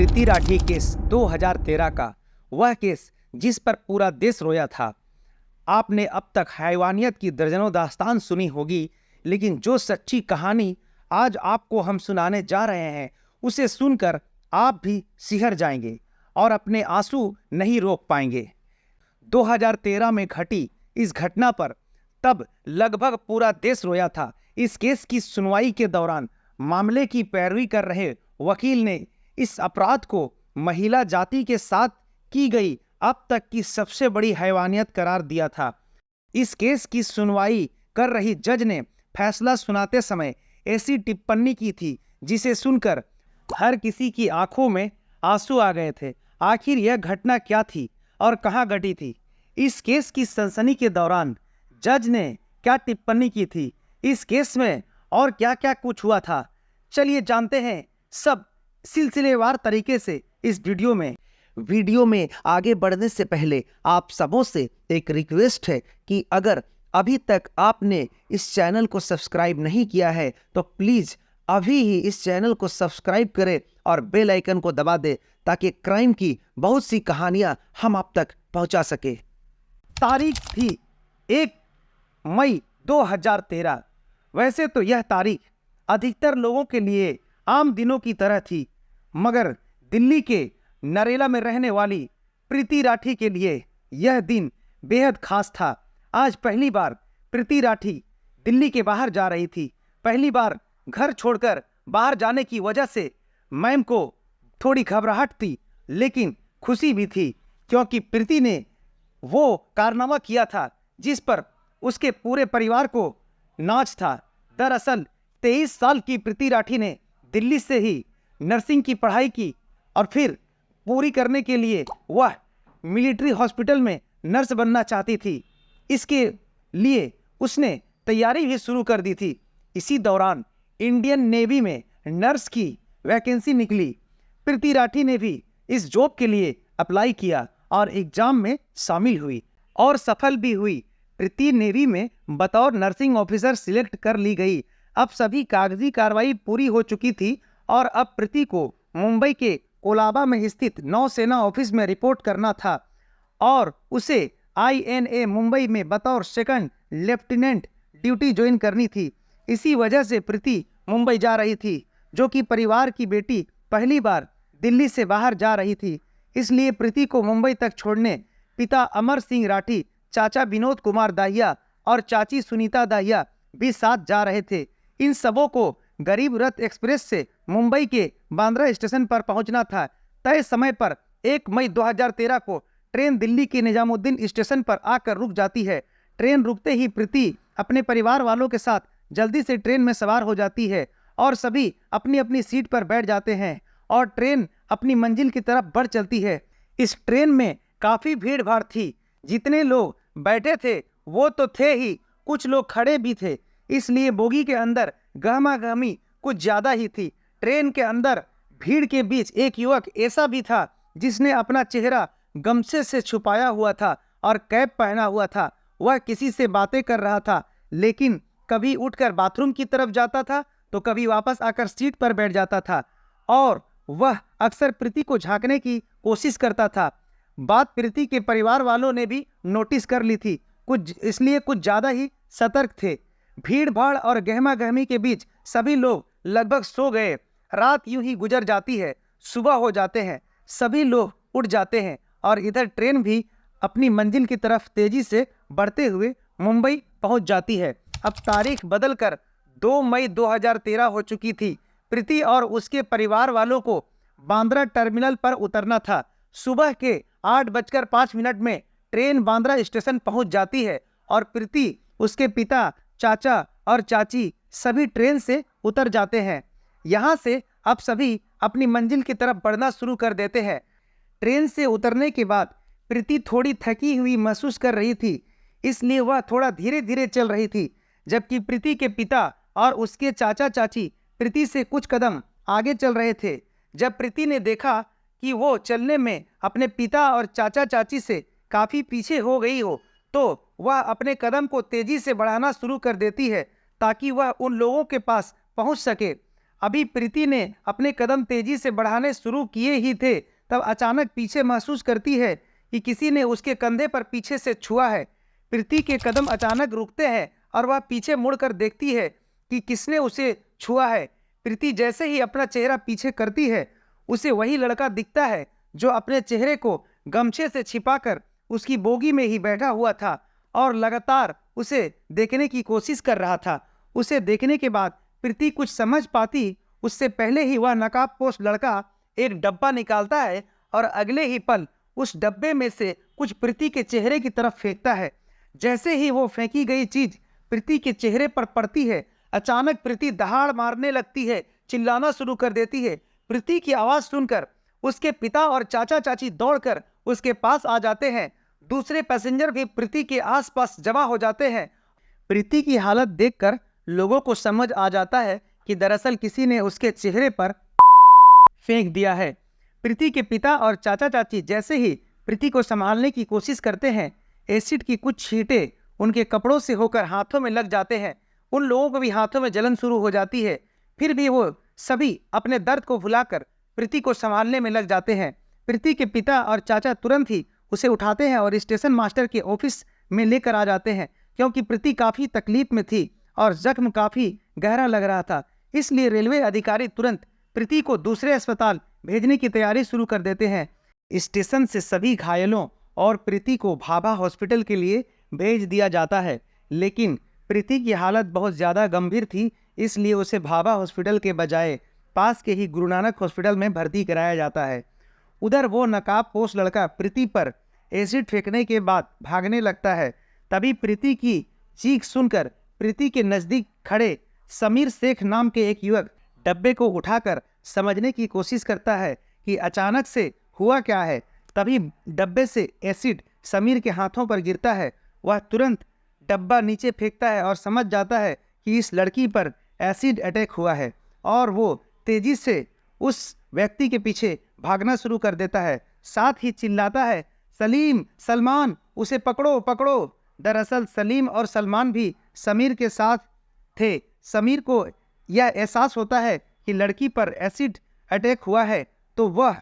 प्रीति Rathi case 2013 का वह case जिस पर पूरा देश रोया था। आपने अब तक हैवानियत की दर्जनों दास्तान सुनी होगी, लेकिन जो सच्ची कहानी आज आपको हम सुनाने जा रहे हैं उसे सुनकर आप भी सिहर जाएंगे और अपने आंसू नहीं रोक पाएंगे। 2013 में घटी इस घटना पर तब लगभग पूरा देश रोया था। इस केस की सुनवाई के दौरान मामले की पैरवी कर रहे वकील ने इस अपराध को महिला जाति के साथ की गई अब तक की सबसे बड़ी हैवानियत करार दिया था। इस केस की सुनवाई कर रही जज ने फैसला सुनाते समय ऐसी टिप्पणी की थी जिसे सुनकर हर किसी की आंखों में आंसू आ गए थे। आखिर यह घटना क्या थी और कहां घटी थी? इस केस की सनसनी के दौरान जज ने क्या टिप्पणी की थी? इस केस में और क्या क्या कुछ हुआ था? चलिए जानते हैं सब सिलसिलेवार तरीके से इस वीडियो में आगे बढ़ने से पहले आप सबों से एक रिक्वेस्ट है कि अगर अभी तक आपने इस चैनल को सब्सक्राइब नहीं किया है तो प्लीज़ अभी ही इस चैनल को सब्सक्राइब करें और बेल आइकन को दबा दें ताकि क्राइम की बहुत सी कहानियां हम आप तक पहुंचा सके। तारीख थी 1 मई 2013। वैसे तो यह तारीख अधिकतर लोगों के लिए आम दिनों की तरह थी, मगर दिल्ली के नरेला में रहने वाली प्रीति राठी के लिए यह दिन बेहद खास था। आज पहली बार प्रीति राठी दिल्ली के बाहर जा रही थी। पहली बार घर छोड़कर बाहर जाने की वजह से मैम को थोड़ी घबराहट थी, लेकिन खुशी भी थी क्योंकि प्रीति ने वो कारनामा किया था जिस पर उसके पूरे परिवार को नाज था। दरअसल 23 साल की प्रीति राठी ने दिल्ली से ही नर्सिंग की पढ़ाई की और फिर पूरी करने के लिए वह मिलिट्री हॉस्पिटल में नर्स बनना चाहती थी। इसके लिए उसने तैयारी भी शुरू कर दी थी। इसी दौरान इंडियन नेवी में नर्स की वैकेंसी निकली। प्रीति राठी ने भी इस जॉब के लिए अप्लाई किया और एग्जाम में शामिल हुई और सफल भी हुई। प्रीति नेवी में बतौर नर्सिंग ऑफिसर सिलेक्ट कर ली गई। अब सभी कागजी कार्रवाई पूरी हो चुकी थी और अब प्रीति को मुंबई के कोलाबा में स्थित नौसेना ऑफिस में रिपोर्ट करना था और उसे INA मुंबई में बतौर सेकंड लेफ्टिनेंट ड्यूटी ज्वाइन करनी थी। इसी वजह से प्रीति मुंबई जा रही थी, जो कि परिवार की बेटी पहली बार दिल्ली से बाहर जा रही थी। इसलिए प्रीति को मुंबई तक छोड़ने पिता अमर सिंह राठी, चाचा विनोद कुमार दाहिया और चाची सुनीता दाहिया भी साथ जा रहे थे। इन सबों को गरीब रथ एक्सप्रेस से मुंबई के बांद्रा स्टेशन पर पहुंचना था। तय समय पर 1 मई 2013 को ट्रेन दिल्ली के निजामुद्दीन स्टेशन पर आकर रुक जाती है। ट्रेन रुकते ही प्रीति अपने परिवार वालों के साथ जल्दी से ट्रेन में सवार हो जाती है और सभी अपनी अपनी सीट पर बैठ जाते हैं और ट्रेन अपनी मंजिल की तरफ बढ़ चलती है। इस ट्रेन में काफ़ी भीड़ भाड़ थी। जितने लोग बैठे थे वो तो थे ही, कुछ लोग खड़े भी थे, इसलिए बोगी के अंदर गहमा गहमी कुछ ज़्यादा ही थी। ट्रेन के अंदर भीड़ के बीच एक युवक ऐसा भी था जिसने अपना चेहरा गमछे से छुपाया हुआ था और कैप पहना हुआ था। वह किसी से बातें कर रहा था, लेकिन कभी उठकर बाथरूम की तरफ जाता था तो कभी वापस आकर सीट पर बैठ जाता था और वह अक्सर प्रीति को झांकने की कोशिश करता था। बात प्रीति के परिवार वालों ने भी नोटिस कर ली थी, इसलिए कुछ ज़्यादा ही सतर्क थे। भीड़ भाड़ और गहमा गहमी के बीच सभी लोग लगभग सो गए। रात यूं ही गुजर जाती है, सुबह हो जाते हैं, सभी लोग उठ जाते हैं और इधर ट्रेन भी अपनी मंजिल की तरफ तेजी से बढ़ते हुए मुंबई पहुंच जाती है। अब तारीख बदलकर 2 मई 2013 हो चुकी थी। प्रीति और उसके परिवार वालों को बांद्रा टर्मिनल पर उतरना था। सुबह के 8:05 में ट्रेन बांद्रा स्टेशन पहुंच जाती है और प्रीति, उसके पिता, चाचा और चाची सभी ट्रेन से उतर जाते हैं। यहाँ से अब सभी अपनी मंजिल की तरफ बढ़ना शुरू कर देते हैं। ट्रेन से उतरने के बाद प्रीति थोड़ी थकी हुई महसूस कर रही थी, इसलिए वह थोड़ा धीरे धीरे चल रही थी, जबकि प्रीति के पिता और उसके चाचा चाची प्रीति से कुछ कदम आगे चल रहे थे। जब प्रीति ने देखा कि वो चलने में अपने पिता और चाचा चाची से काफ़ी पीछे हो गई हो, तो वह अपने कदम को तेजी से बढ़ाना शुरू कर देती है ताकि वह उन लोगों के पास पहुंच सके। अभी प्रीति ने अपने कदम तेजी से बढ़ाने शुरू किए ही थे, तब अचानक पीछे महसूस करती है कि किसी ने उसके कंधे पर पीछे से छुआ है। प्रीति के कदम अचानक रुकते हैं और वह पीछे मुड़कर देखती है कि किसने उसे छुआ है। प्रीति जैसे ही अपना चेहरा पीछे करती है, उसे वही लड़का दिखता है जो अपने चेहरे को गमछे से छिपाकर उसकी बोगी में ही बैठा हुआ था और लगातार उसे देखने की कोशिश कर रहा था। उसे देखने के बाद प्रीति कुछ समझ पाती उससे पहले ही वह नकाबपोश लड़का एक डब्बा निकालता है और अगले ही पल उस डब्बे में से कुछ प्रीति के चेहरे की तरफ फेंकता है। जैसे ही वो फेंकी गई चीज प्रीति के चेहरे पर पड़ती है, अचानक प्रीति दहाड़ मारने लगती है, चिल्लाना शुरू कर देती है। प्रीति की आवाज सुनकर उसके पिता और चाचा चाची दौड़कर उसके पास आ जाते हैं। दूसरे पैसेंजर भी प्रीति के आसपास जमा हो जाते हैं। प्रीति की हालत देखकर लोगों को समझ आ जाता है कि दरअसल किसी ने उसके चेहरे पर फेंक दिया है। प्रीति के पिता और चाचा चाची जैसे ही प्रीति को संभालने की कोशिश करते हैं, एसिड की कुछ छींटे उनके कपड़ों से होकर हाथों में लग जाते हैं। उन लोगों को भी हाथों में जलन शुरू हो जाती है। फिर भी वो सभी अपने दर्द को भुलाकर प्रीति को संभालने में लग जाते हैं। प्रीति के पिता और चाचा तुरंत ही उसे उठाते हैं और स्टेशन मास्टर के ऑफिस में लेकर आ जाते हैं, क्योंकि प्रीति काफ़ी तकलीफ में थी और जख्म काफ़ी गहरा लग रहा था। इसलिए रेलवे अधिकारी तुरंत प्रीति को दूसरे अस्पताल भेजने की तैयारी शुरू कर देते हैं। स्टेशन से सभी घायलों और प्रीति को भाभा हॉस्पिटल के लिए भेज दिया जाता है, लेकिन प्रीति की हालत बहुत ज़्यादा गंभीर थी, इसलिए उसे भाभा हॉस्पिटल के बजाय पास के ही गुरु नानक हॉस्पिटल में भर्ती कराया जाता है। उधर वो नकाबपोश लड़का प्रीति पर एसिड फेंकने के बाद भागने लगता है। तभी प्रीति की चीख सुनकर प्रीति के नज़दीक खड़े समीर शेख नाम के एक युवक डब्बे को उठाकर समझने की कोशिश करता है कि अचानक से हुआ क्या है। तभी डब्बे से एसिड समीर के हाथों पर गिरता है। वह तुरंत डब्बा नीचे फेंकता है और समझ जाता है कि इस लड़की पर एसिड अटैक हुआ है और वो तेजी से उस व्यक्ति के पीछे भागना शुरू कर देता है। साथ ही चिल्लाता है, सलीम, सलमान, उसे पकड़ो पकड़ो। दरअसल सलीम और सलमान भी समीर के साथ थे। समीर को यह एहसास होता है कि लड़की पर एसिड अटैक हुआ है तो वह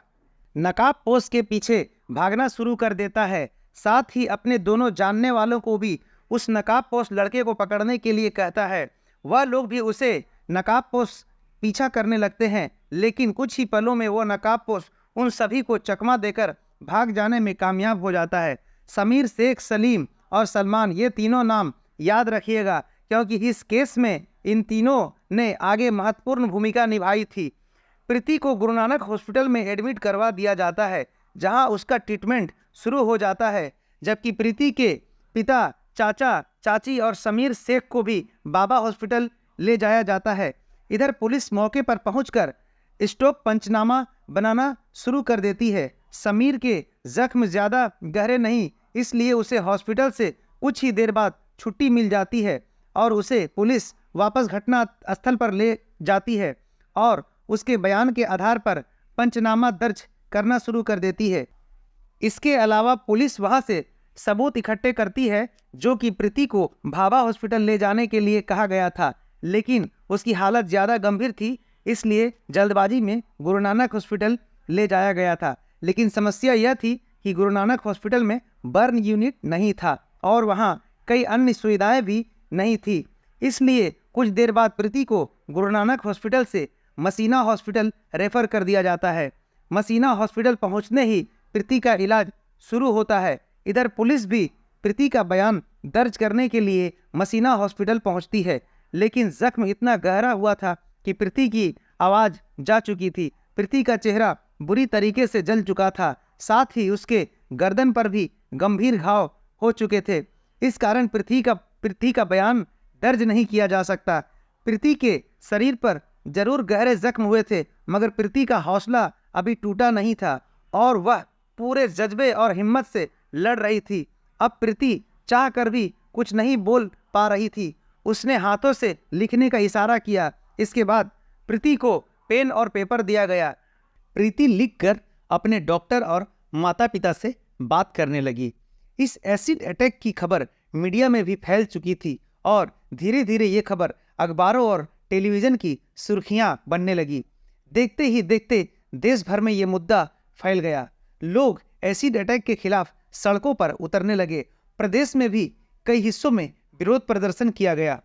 नकाबपोश के पीछे भागना शुरू कर देता है। साथ ही अपने दोनों जानने वालों को भी उस नकाबपोश लड़के को पकड़ने के लिए कहता है। वह लोग भी उसे नकाबपोश पीछा करने लगते हैं, लेकिन कुछ ही पलों में वो नकाबपोश उन सभी को चकमा देकर भाग जाने में कामयाब हो जाता है। समीर शेख, सलीम और सलमान, ये तीनों नाम याद रखिएगा, क्योंकि इस केस में इन तीनों ने आगे महत्वपूर्ण भूमिका निभाई थी। प्रीति को गुरु नानक हॉस्पिटल में एडमिट करवा दिया जाता है, जहां उसका ट्रीटमेंट शुरू हो जाता है, जबकि प्रीति के पिता, चाचा चाची और समीर शेख को भी बाबा हॉस्पिटल ले जाया जाता है। इधर पुलिस मौके पर पहुंचकर स्टॉप पंचनामा बनाना शुरू कर देती है। समीर के जख्म ज़्यादा गहरे नहीं, इसलिए उसे हॉस्पिटल से कुछ ही देर बाद छुट्टी मिल जाती है और उसे पुलिस वापस घटना स्थल पर ले जाती है और उसके बयान के आधार पर पंचनामा दर्ज करना शुरू कर देती है। इसके अलावा पुलिस वहां से सबूत इकट्ठे करती है जो कि प्रीति को भाभा हॉस्पिटल ले जाने के लिए कहा गया था, लेकिन उसकी हालत ज़्यादा गंभीर थी, इसलिए जल्दबाजी में गुरु नानक हॉस्पिटल ले जाया गया था। लेकिन समस्या यह थी कि गुरु नानक हॉस्पिटल में बर्न यूनिट नहीं था और वहाँ कई अन्य सुविधाएं भी नहीं थी। इसलिए कुछ देर बाद प्रीति को गुरु नानक हॉस्पिटल से मसीना हॉस्पिटल रेफर कर दिया जाता है। मसीना हॉस्पिटल पहुंचने ही प्रीति का इलाज शुरू होता है। इधर पुलिस भी प्रीति का बयान दर्ज करने के लिए मसीना हॉस्पिटल पहुंचती है, लेकिन जख्म इतना गहरा हुआ था कि प्रीति की आवाज़ जा चुकी थी। प्रीति का चेहरा बुरी तरीके से जल चुका था, साथ ही उसके गर्दन पर भी गंभीर घाव हो चुके थे। इस कारण प्रीति का बयान दर्ज नहीं किया जा सकता। प्रीति के शरीर पर जरूर गहरे जख्म हुए थे, मगर प्रीति का हौसला अभी टूटा नहीं था और वह पूरे जज्बे और हिम्मत से लड़ रही थी। अब प्रीति चाह कर भी कुछ नहीं बोल पा रही थी। उसने हाथों से लिखने का इशारा किया। इसके बाद प्रीति को पेन और पेपर दिया गया। प्रीति लिखकर अपने डॉक्टर और माता पिता से बात करने लगी। इस एसिड अटैक की खबर मीडिया में भी फैल चुकी थी और धीरे धीरे ये खबर अखबारों और टेलीविज़न की सुर्खियां बनने लगी। देखते ही देखते देश भर में ये मुद्दा फैल गया। लोग एसिड अटैक के खिलाफ सड़कों पर उतरने लगे। प्रदेश में भी कई हिस्सों में विरोध प्रदर्शन किया गया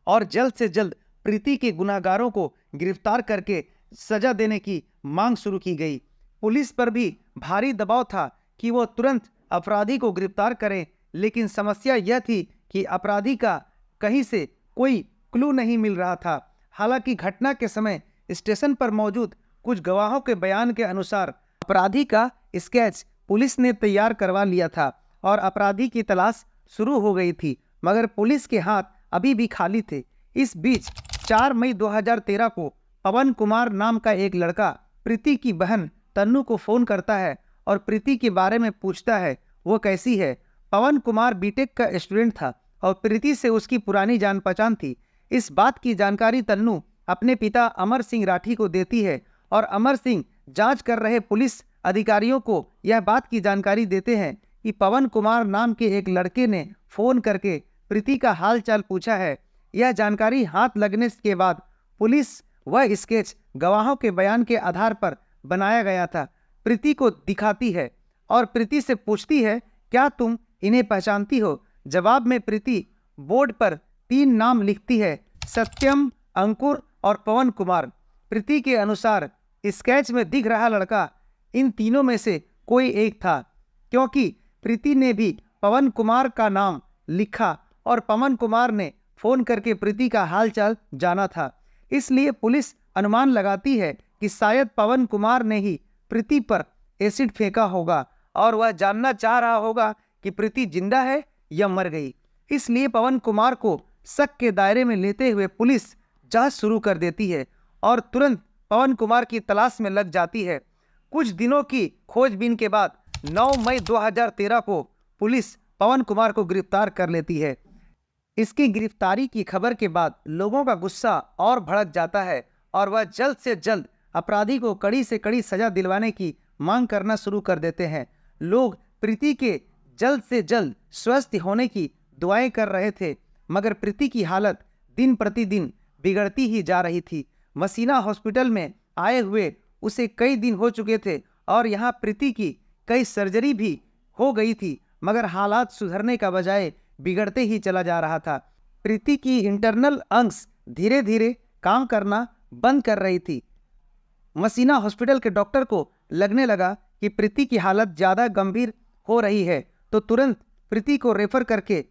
और जल्द से जल्द प्रीति के गुनाहगारों को गिरफ्तार करके सजा देने की मांग शुरू की गई। पुलिस पर भी भारी दबाव था कि वो तुरंत अपराधी को गिरफ्तार करें, लेकिन समस्या यह थी कि अपराधी का कहीं से कोई क्लू नहीं मिल रहा था। हालांकि घटना के समय स्टेशन पर मौजूद कुछ गवाहों के बयान के अनुसार अपराधी का स्केच पुलिस ने तैयार करवा लिया था और अपराधी की तलाश शुरू हो गई थी, मगर पुलिस के हाथ अभी भी खाली थे। इस बीच 4 मई 2013 को पवन कुमार नाम का एक लड़का प्रीति की बहन तन्नू को फोन करता है और प्रीति के बारे में पूछता है वो कैसी है। पवन कुमार बीटेक का स्टूडेंट था और प्रीति से उसकी पुरानी जान पहचान थी। इस बात की जानकारी तन्नू अपने पिता अमर सिंह राठी को देती है और अमर सिंह जांच कर रहे पुलिस अधिकारियों को यह बात की जानकारी देते हैं कि पवन कुमार नाम के एक लड़के ने फोन करके प्रीति का हाल चाल पूछा है। यह जानकारी हाथ लगने के बाद पुलिस वह स्केच गवाहों के बयान के आधार पर बनाया गया था प्रीति को दिखाती है और प्रीति से पूछती है क्या तुम इन्हें पहचानती हो। जवाब में प्रीति बोर्ड पर 3 नाम लिखती है, सत्यम, अंकुर और पवन कुमार। प्रीति के अनुसार स्केच में दिख रहा लड़का इन तीनों में से कोई एक था, क्योंकि प्रीति ने भी पवन कुमार का नाम लिखा और पवन कुमार ने फोन करके प्रीति का हालचाल जाना था। इसलिए पुलिस अनुमान लगाती है कि शायद पवन कुमार ने ही प्रीति पर एसिड फेंका होगा और वह जानना चाह रहा होगा कि प्रीति जिंदा है या मर गई। इसलिए पवन कुमार को शक के दायरे में लेते हुए पुलिस जांच शुरू कर देती है और तुरंत पवन कुमार की तलाश में लग जाती है। कुछ दिनों की खोजबीन के बाद 9 मई 2013 को पुलिस पवन कुमार को गिरफ्तार कर लेती है। इसकी गिरफ्तारी की खबर के बाद लोगों का गुस्सा और भड़क जाता है और वह जल्द से जल्द अपराधी को कड़ी से कड़ी सजा दिलवाने की मांग करना शुरू कर देते हैं। लोग प्रीति के जल्द से जल्द स्वस्थ होने की दुआएं कर रहे थे, मगर प्रीति की हालत दिन प्रतिदिन बिगड़ती ही जा रही थी। मसीना हॉस्पिटल में आए हुए उसे कई दिन हो चुके थे और यहाँ प्रीति की कई सर्जरी भी हो गई थी, मगर हालात सुधरने का बजाय बिगड़ते ही चला जा रहा था। प्रीति की इंटरनल अंग्स धीरे धीरे काम करना बंद कर रही थी। मसीना हॉस्पिटल के डॉक्टर को लगने लगा कि प्रीति की हालत ज़्यादा गंभीर हो रही है, तो तुरंत प्रीति को रेफर करके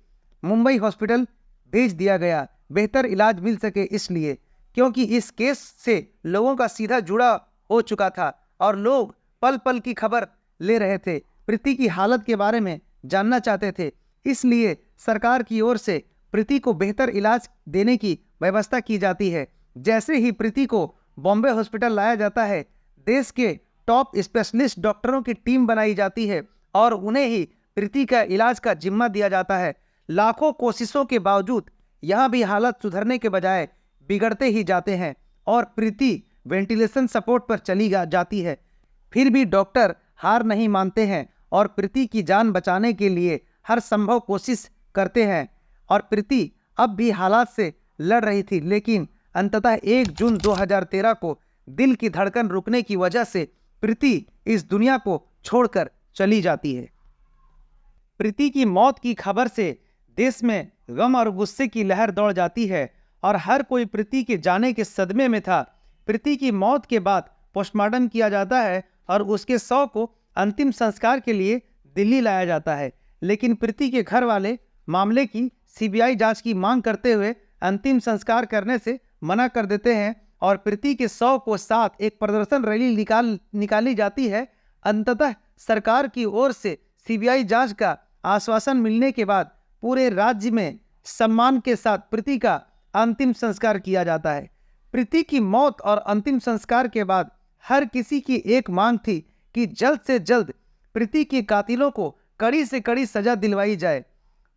मुंबई हॉस्पिटल भेज दिया गया, बेहतर इलाज मिल सके इसलिए, क्योंकि इस केस से लोगों का सीधा जुड़ा हो चुका था और लोग पल पल की खबर ले रहे थे, प्रीति की हालत के बारे में जानना चाहते थे। इसलिए सरकार की ओर से प्रीति को बेहतर इलाज देने की व्यवस्था की जाती है। जैसे ही प्रीति को बॉम्बे हॉस्पिटल लाया जाता है, देश के टॉप स्पेशलिस्ट डॉक्टरों की टीम बनाई जाती है और उन्हें ही प्रीति का इलाज का जिम्मा दिया जाता है। लाखों कोशिशों के बावजूद यहाँ भी हालत सुधरने के बजाय बिगड़ते ही जाते हैं और प्रीति वेंटिलेशन सपोर्ट पर चली जाती है। फिर भी डॉक्टर हार नहीं मानते हैं और प्रीति की जान बचाने के लिए हर संभव कोशिश करते हैं और प्रीति अब भी हालात से लड़ रही थी, लेकिन अंततः 1 जून 2013 को दिल की धड़कन रुकने की वजह से प्रीति इस दुनिया को छोड़कर चली जाती है। प्रीति की मौत की खबर से देश में गम और गुस्से की लहर दौड़ जाती है और हर कोई प्रीति के जाने के सदमे में था। प्रीति की मौत के बाद पोस्टमार्टम किया जाता है और उसके शव को अंतिम संस्कार के लिए दिल्ली लाया जाता है, लेकिन प्रीति के घर वाले मामले की सीबीआई जांच की मांग करते हुए अंतिम संस्कार करने से मना कर देते हैं और प्रीति के शव को साथ एक प्रदर्शन रैली निकाली जाती है। अंततः सरकार की ओर से सीबीआई जांच का आश्वासन मिलने के बाद पूरे राज्य में सम्मान के साथ प्रीति का अंतिम संस्कार किया जाता है। प्रीति की मौत और अंतिम संस्कार के बाद हर किसी की एक मांग थी कि जल्द से जल्द प्रीति के कातिलों को कड़ी से कड़ी सजा दिलवाई जाए।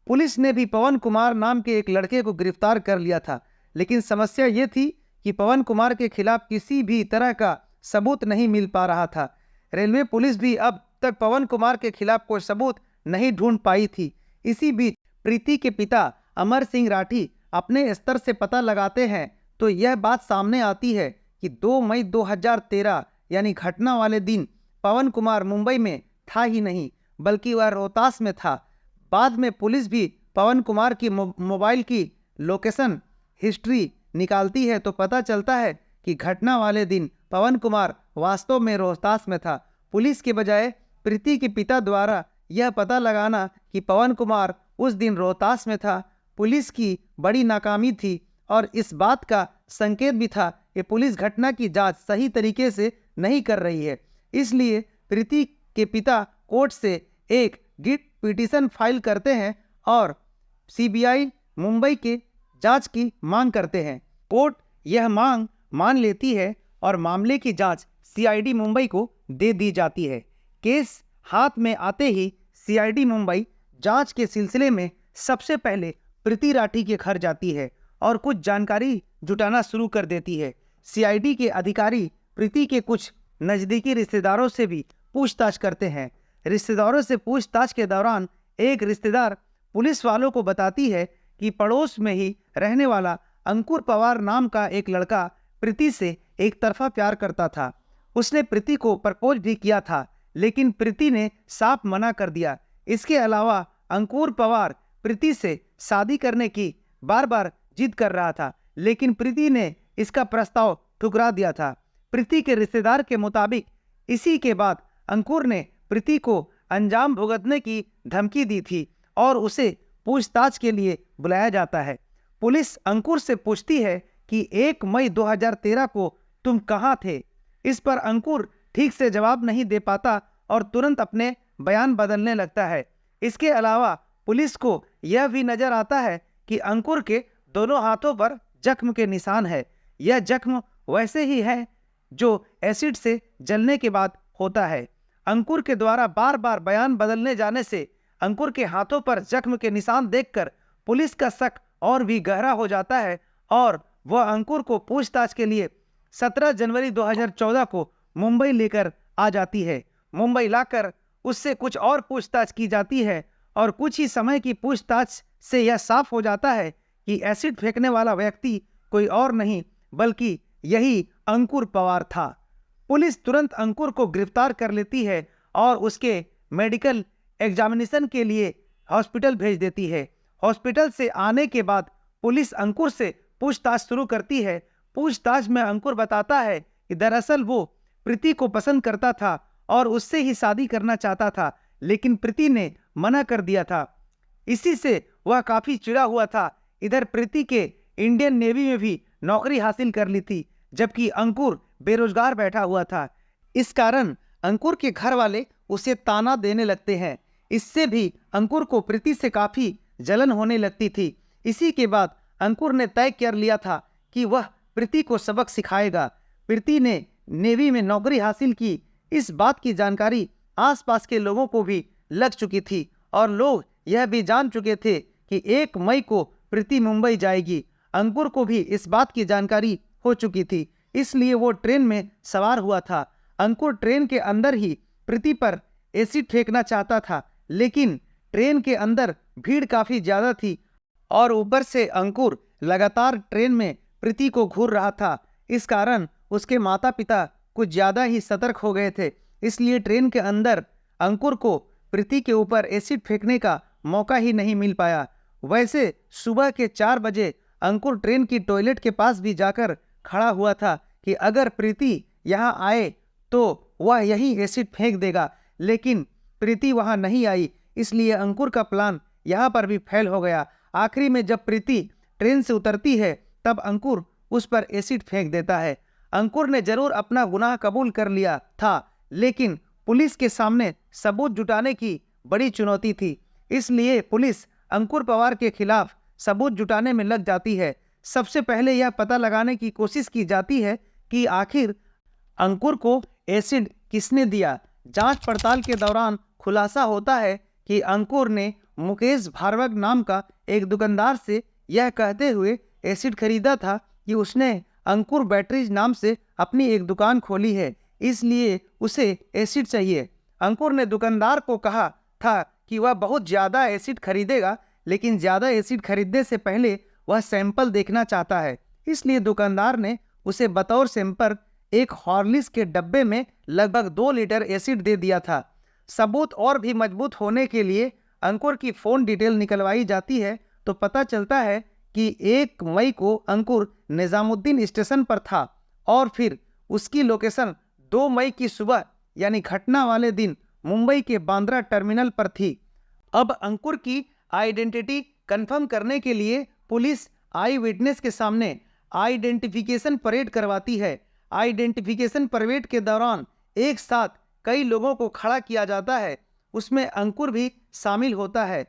पुलिस ने भी पवन कुमार नाम के एक लड़के को गिरफ्तार कर लिया था, लेकिन समस्या ये थी कि पवन कुमार के खिलाफ किसी भी तरह का सबूत नहीं मिल पा रहा था। रेलवे पुलिस भी अब तक पवन कुमार के खिलाफ कोई सबूत नहीं ढूंढ पाई थी। इसी बीच प्रीति के पिता अमर सिंह राठी अपने स्तर से पता लगाते हैं तो यह बात सामने आती है कि 2 मई 2013 यानी घटना वाले दिन पवन कुमार मुंबई में था ही नहीं, बल्कि वह रोहतास में था। बाद में पुलिस भी पवन कुमार की मोबाइल की लोकेशन हिस्ट्री निकालती है तो पता चलता है कि घटना वाले दिन पवन कुमार वास्तव में रोहतास में था। पुलिस के बजाय प्रीति के पिता द्वारा यह पता लगाना कि पवन कुमार उस दिन रोहतास में था, पुलिस की बड़ी नाकामी थी और इस बात का संकेत भी था कि पुलिस घटना की जांच सही तरीके से नहीं कर रही है। इसलिए प्रीति के पिता कोर्ट से एक रिट पिटीशन फाइल करते हैं और सीबीआई मुंबई के जांच की मांग करते हैं। कोर्ट यह मांग मान लेती है और मामले की जांच सीआईडी मुंबई को दे दी जाती है। केस हाथ में आते ही सीआईडी मुंबई जांच के सिलसिले में सबसे पहले प्रीति राठी के घर जाती है और कुछ जानकारी जुटाना शुरू कर देती है। सीआईडी के अधिकारी प्रीति के कुछ नज़दीकी रिश्तेदारों से भी पूछताछ करते हैं। रिश्तेदारों से पूछताछ के दौरान एक रिश्तेदार पुलिस वालों को बताती है कि पड़ोस में ही रहने वाला अंकुर पवार नाम का एक लड़का प्रीति से एक तरफा प्यार करता था। उसने प्रीति को प्रपोज भी किया था, लेकिन प्रीति ने साफ मना कर दिया। इसके अलावा अंकुर पवार प्रीति से शादी करने की बार बार जिद कर रहा था, लेकिन प्रीति ने इसका प्रस्ताव ठुकरा दिया था। प्रीति के रिश्तेदार के मुताबिक इसी के बाद अंकुर ने प्रीति को अंजाम भुगतने की धमकी दी थी और उसे पूछताछ के लिए बुलाया जाता है। पुलिस अंकुर से पूछती है कि 1 मई 2013 को तुम कहाँ थे। इस पर अंकुर ठीक से जवाब नहीं दे पाता और तुरंत अपने बयान बदलने लगता है। इसके अलावा पुलिस को यह भी नजर आता है कि अंकुर के दोनों हाथों पर जख्म के निशान है। यह जख्म वैसे ही है जो एसिड से जलने के बाद होता है। अंकुर के द्वारा बार बार बयान बदलने जाने से अंकुर के हाथों पर जख्म के निशान देखकर पुलिस का शक और भी गहरा हो जाता है और वह अंकुर को पूछताछ के लिए 17 जनवरी 2014 को मुंबई लेकर आ जाती है। मुंबई लाकर उससे कुछ और पूछताछ की जाती है और कुछ ही समय की पूछताछ से यह साफ हो जाता है कि एसिड फेंकने वाला व्यक्ति कोई और नहीं बल्कि यही अंकुर पवार था। पुलिस तुरंत अंकुर को गिरफ्तार कर लेती है और उसके मेडिकल एग्जामिनेशन के लिए हॉस्पिटल भेज देती है। हॉस्पिटल से आने के बाद पुलिस अंकुर से पूछताछ शुरू करती है। पूछताछ में अंकुर बताता है कि दरअसल वो प्रीति को पसंद करता था और उससे ही शादी करना चाहता था, लेकिन प्रीति ने मना कर दिया था। इसी से वह काफी चिढ़ा हुआ था। इधर प्रीति के इंडियन नेवी में भी नौकरी हासिल कर ली थी, जबकि अंकुर बेरोजगार बैठा हुआ था। इस कारण अंकुर के घर वाले उसे ताना देने लगते हैं। इससे भी अंकुर को प्रीति से काफी जलन होने लगती थी। इसी के बाद अंकुर ने तय कर लिया था कि वह प्रीति को सबक सिखाएगा। प्रीति ने नेवी में नौकरी हासिल की। इस बात की जानकारी आसपास के लोगों को भी लग चुकी थी और लोग यह भी जान चुके थे कि 1 मई को प्रीति मुंबई जाएगी। अंकुर को भी इस बात की जानकारी हो चुकी थी, इसलिए वो ट्रेन में सवार हुआ था। अंकुर ट्रेन के अंदर ही प्रीति पर एसिड फेंकना चाहता था, लेकिन ट्रेन के अंदर भीड़ काफी ज्यादा थी और ऊपर से अंकुर लगातार ट्रेन में प्रीति को घूर रहा था। इस कारण उसके माता पिता कुछ ज्यादा ही सतर्क हो गए थे, इसलिए ट्रेन के अंदर अंकुर को प्रीति के ऊपर एसिड फेंकने का मौका ही नहीं मिल पाया। वैसे सुबह के 4 बजे अंकुर ट्रेन की टॉयलेट के पास भी जाकर खड़ा हुआ था कि अगर प्रीति यहाँ आए तो वह यहीं एसिड फेंक देगा, लेकिन प्रीति वहाँ नहीं आई, इसलिए अंकुर का प्लान यहाँ पर भी फेल हो गया। आखिरी में जब प्रीति ट्रेन से उतरती है तब अंकुर उस पर एसिड फेंक देता है। अंकुर ने जरूर अपना गुनाह कबूल कर लिया था, लेकिन पुलिस के सामने सबूत जुटाने की बड़ी चुनौती थी, इसलिए पुलिस अंकुर पवार के खिलाफ सबूत जुटाने में लग जाती है। सबसे पहले यह पता लगाने की कोशिश की जाती है कि आखिर अंकुर को एसिड किसने दिया। जांच पड़ताल के दौरान खुलासा होता है कि अंकुर ने मुकेश भार्गव नाम का एक दुकानदार से यह कहते हुए एसिड खरीदा था कि उसने अंकुर बैटरीज नाम से अपनी एक दुकान खोली है, इसलिए उसे एसिड चाहिए। अंकुर ने दुकानदार को कहा था कि वह बहुत ज़्यादा एसिड खरीदेगा, लेकिन ज़्यादा एसिड खरीदने से पहले वह सैंपल देखना चाहता है। इसलिए दुकानदार ने उसे बतौर सैंपल एक हॉर्लिक्स के डब्बे में लगभग 2 लीटर एसिड दे दिया था। सबूत और भी मजबूत होने के लिए अंकुर की फ़ोन डिटेल निकलवाई जाती है तो पता चलता है कि 1 मई को अंकुर निज़ामुद्दीन स्टेशन पर था और फिर उसकी लोकेशन 2 मई की सुबह यानी घटना वाले दिन मुंबई के बांद्रा टर्मिनल पर थी। अब अंकुर की आइडेंटिटी कंफर्म करने के लिए पुलिस आई विटनेस के सामने आइडेंटिफिकेशन परेड करवाती है। आइडेंटिफिकेशन परेड के दौरान एक साथ कई लोगों को खड़ा किया जाता है, उसमें अंकुर भी शामिल होता है।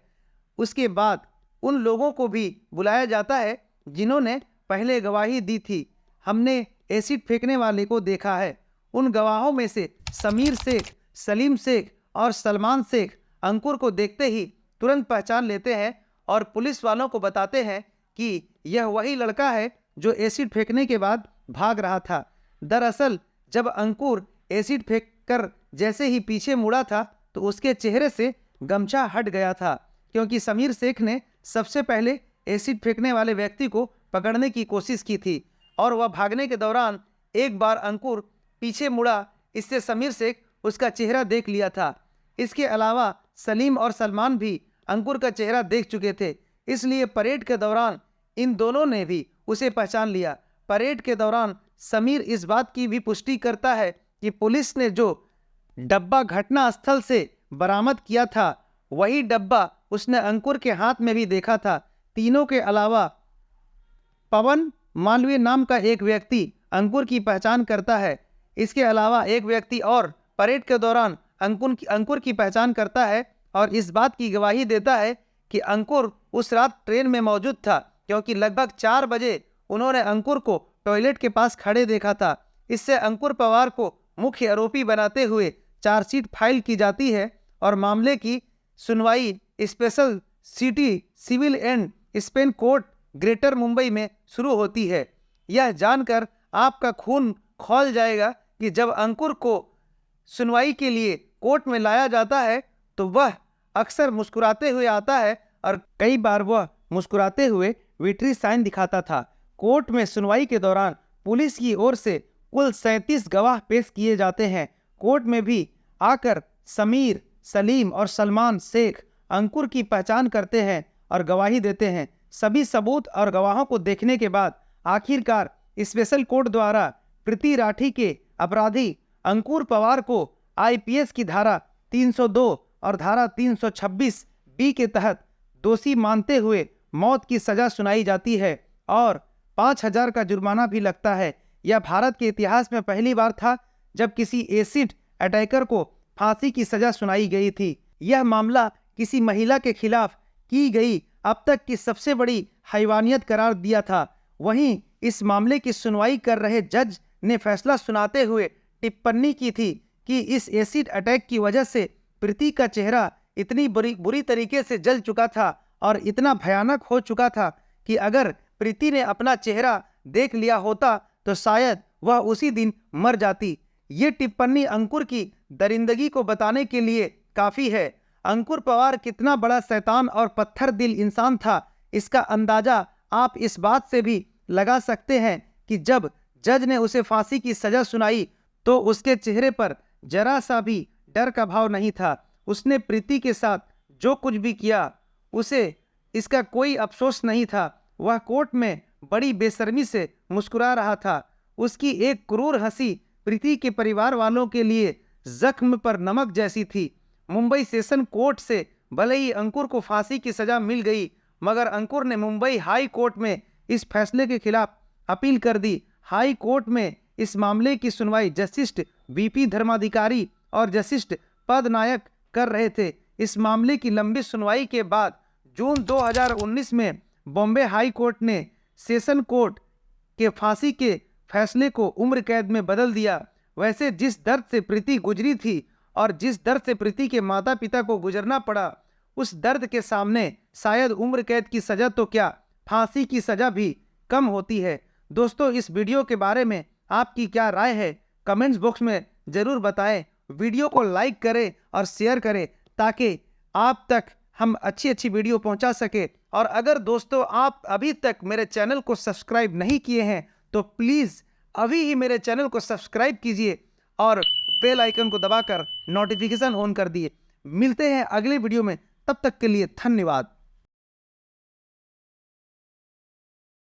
उसके बाद उन लोगों को भी बुलाया जाता है जिन्होंने पहले गवाही दी थी। हमने एसिड फेंकने वाले को देखा है। उन गवाहों में से समीर शेख, सलीम शेख और सलमान शेख अंकुर को देखते ही तुरंत पहचान लेते हैं और पुलिस वालों को बताते हैं कि यह वही लड़का है जो एसिड फेंकने के बाद भाग रहा था। दरअसल जब अंकुर एसिड फेंककर जैसे ही पीछे मुड़ा था तो उसके चेहरे से गमछा हट गया था, क्योंकि समीर शेख ने सबसे पहले एसिड फेंकने वाले व्यक्ति को पकड़ने की कोशिश की थी और वह भागने के दौरान एक बार अंकुर पीछे मुड़ा, इससे समीर शेख उसका चेहरा देख लिया था। इसके अलावा सलीम और सलमान भी अंकुर का चेहरा देख चुके थे, इसलिए परेड के दौरान इन दोनों ने भी उसे पहचान लिया। परेड के दौरान समीर इस बात की भी पुष्टि करता है कि पुलिस ने जो डब्बा घटना स्थल से बरामद किया था वही डब्बा उसने अंकुर के हाथ में भी देखा था। तीनों के अलावा पवन मालवीय नाम का एक व्यक्ति अंकुर की पहचान करता है। इसके अलावा एक व्यक्ति और परेड के दौरान अंकुर की पहचान करता है और इस बात की गवाही देता है कि अंकुर उस रात ट्रेन में मौजूद था, क्योंकि लगभग 4 बजे उन्होंने अंकुर को टॉयलेट के पास खड़े देखा था। इससे अंकुर पवार को मुख्य आरोपी बनाते हुए चार्जशीट फाइल की जाती है और मामले की सुनवाई स्पेशल सिटी सिविल एंड स्पेन कोर्ट ग्रेटर मुंबई में शुरू होती है। यह जानकर आपका खून खौल जाएगा कि जब अंकुर को सुनवाई के लिए कोर्ट में लाया जाता है तो वह अक्सर मुस्कुराते हुए आता है और कई बार वह मुस्कुराते हुए विट्री साइन दिखाता था। कोर्ट में सुनवाई के दौरान पुलिस की ओर से कुल 37 गवाह पेश किए जाते हैं। कोर्ट में भी आकर समीर, सलीम और सलमान शेख अंकुर की पहचान करते हैं और गवाही देते हैं। सभी सबूत और गवाहों को देखने के बाद आखिरकार स्पेशल कोर्ट द्वारा प्रीति राठी के अपराधी अंकुर पवार को आईपीएस की धारा 302 और धारा 326 बी के तहत दोषी मानते हुए मौत की सजा सुनाई जाती है और 5,000 का जुर्माना भी लगता है। यह भारत के इतिहास में पहली बार था जब किसी एसिड अटैकर को फांसी की सजा सुनाई गई थी। यह मामला किसी महिला के खिलाफ की गई अब तक की सबसे बड़ी हैवानियत करार दिया था। वहीं इस मामले की सुनवाई कर रहे जज ने फैसला सुनाते हुए टिप्पणी की थी कि इस एसिड अटैक की वजह से प्रीति का चेहरा इतनी बुरी तरीके से जल चुका था और इतना भयानक हो चुका था कि अगर प्रीति ने अपना चेहरा देख लिया होता तो शायद वह उसी दिन मर जाती। ये टिप्पणी अंकुर की दरिंदगी को बताने के लिए काफ़ी है। अंकुर पवार कितना बड़ा शैतान और पत्थर दिल इंसान था, इसका अंदाजा आप इस बात से भी लगा सकते हैं कि जब जज ने उसे फांसी की सजा सुनाई तो उसके चेहरे पर जरा सा भी डर का भाव नहीं था। उसने प्रीति के साथ जो कुछ भी किया उसे इसका कोई अफसोस नहीं था। वह कोर्ट में बड़ी बेशर्मी से मुस्कुरा रहा था। उसकी एक क्रूर हंसी प्रीति के परिवार वालों के लिए जख्म पर नमक जैसी थी। मुंबई सेशन कोर्ट से भले ही अंकुर को फांसी की सजा मिल गई, मगर अंकुर ने मुंबई हाई कोर्ट में इस फैसले के खिलाफ अपील कर दी। हाई कोर्ट में इस मामले की सुनवाई जस्टिस बीपी धर्माधिकारी और जस्टिस पदनायक कर रहे थे। इस मामले की लंबी सुनवाई के बाद जून 2019 में बॉम्बे हाई कोर्ट ने सेशन कोर्ट के फांसी के फैसले को उम्र कैद में बदल दिया। वैसे जिस दर्द से प्रीति गुजरी थी और जिस दर्द से प्रीति के माता पिता को गुजरना पड़ा, उस दर्द के सामने शायद उम्र कैद की सजा तो क्या, फांसी की सजा भी कम होती है। दोस्तों, इस वीडियो के बारे में आपकी क्या राय है, कमेंट्स बॉक्स में ज़रूर बताएं। वीडियो को लाइक करें और शेयर करें ताकि आप तक हम अच्छी वीडियो पहुंचा सके और अगर दोस्तों आप अभी तक मेरे चैनल को सब्सक्राइब नहीं किए हैं तो प्लीज़ अभी ही मेरे चैनल को सब्सक्राइब कीजिए और बेल आइकन को दबाकर नोटिफिकेशन ऑन कर दिए। मिलते हैं अगले वीडियो में, तब तक के लिए धन्यवाद।